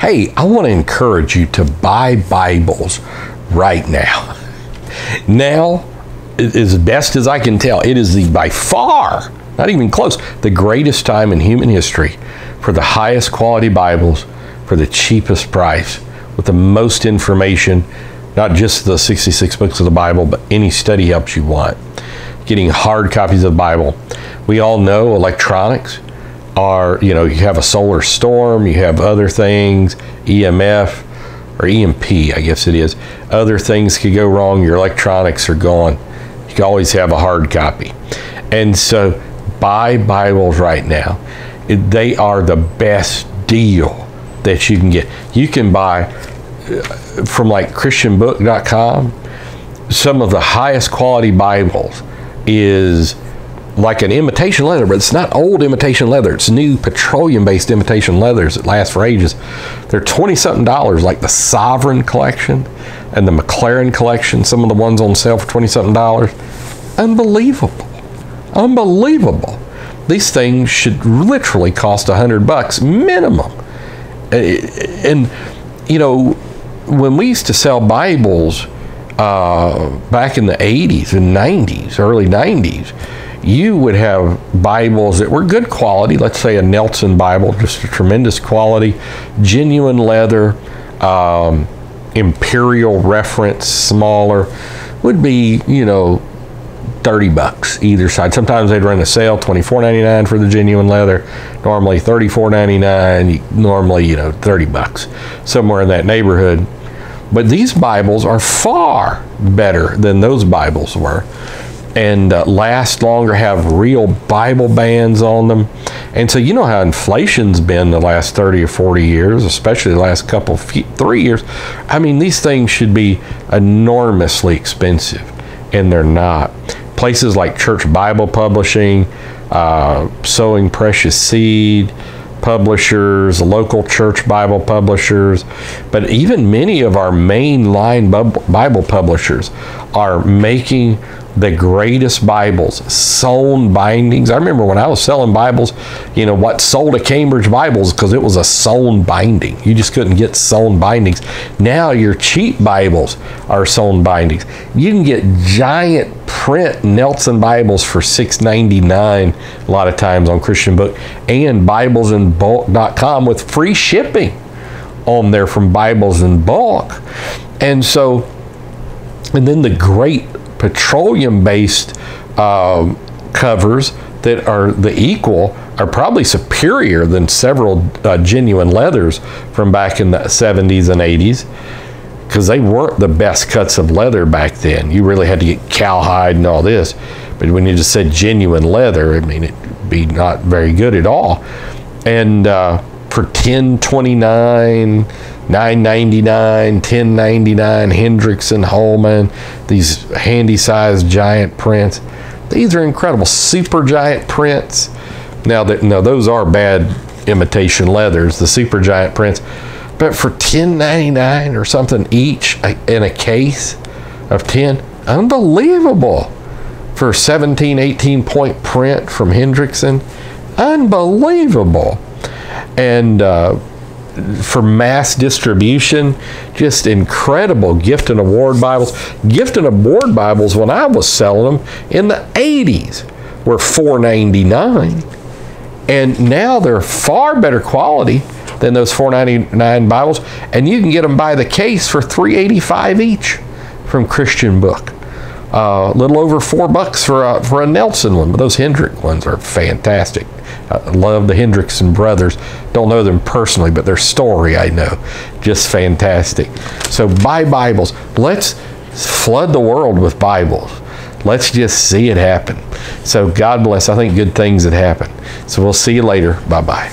Hey, I want to encourage you to buy Bibles right now. Now, as best as I can tell, it is by far, not even close, the greatest time in human history for the highest quality Bibles for the cheapest price, with the most information, not just the 66 books of the Bible, but any study helps you want. Getting hard copies of the Bible. We all know electronics are, you have a solar storm, you have other things, EMF, or EMP, I guess it is. Other things could go wrong, your electronics are gone. You can always have a hard copy. And so buy Bibles right now. They are the best deal that you can get. You can buy from like christianbook.com, some of the highest quality Bibles is like an imitation leather, but it's not old imitation leather. It's new petroleum-based imitation leathers that last for ages. They're $20-something, like the Sovereign collection and the McLaren collection, some of the ones on sale for $20-something. Unbelievable. Unbelievable. These things should literally cost $100 minimum. And, when we used to sell Bibles back in the 80s and 90s, early 90s, you would have Bibles that were good quality, let's say a Nelson Bible, just a tremendous quality, genuine leather, imperial reference, smaller, would be, $30 either side. Sometimes they'd run a sale, $24.99 for the genuine leather, normally $34.99, normally, $30, somewhere in that neighborhood. But these Bibles are far better than those Bibles were, and last longer, have real Bible bands on them. And so you know how inflation's been the last 30 or 40 years, especially the last 3 years. I mean, these things should be enormously expensive, and they're not. Places like Church Bible Publishing, Sowing Precious Seed publishers, local church Bible publishers, but even many of our mainline Bible publishers are making the greatest Bibles, sewn bindings. I remember when I was selling Bibles, what sold a Cambridge Bibles because it was a sewn binding. You just couldn't get sewn bindings. Now your cheap Bibles are sewn bindings. You can get giant print Nelson Bibles for $6.99 a lot of times on Christian Book, and BiblesInBulk.com with free shipping on there from Bibles in Bulk. And then the great petroleum-based covers that are the equal are probably superior than several genuine leathers from back in the 70s and 80s, because they weren't the best cuts of leather back then. You really had to get cowhide and all this, but when you just said genuine leather, I mean, it'd be not very good at all. And for $10.29, $9.99, $10.99, Hendricks and Holman, these handy sized giant prints. These are incredible, super giant prints. Now those are bad imitation leathers, the super giant prints, but for $10.99 or something each in a case of 10, unbelievable. For 17, 18 point print from Hendrickson, unbelievable. And for mass distribution, just incredible gift and award Bibles. Gift and award Bibles, when I was selling them in the 80s, were $4.99, and now they're far better quality than those $4.99 Bibles, and you can get them by the case for $3.85 each from Christian Book. A little over $4 for a Nelson one, but those Hendrick ones are fantastic. I love the Hendrickson brothers. Don't know them personally, but their story I know. Just fantastic. So buy Bibles. Let's flood the world with Bibles. Let's just see it happen. So God bless. I think good things that happen. So we'll see you later. Bye-bye.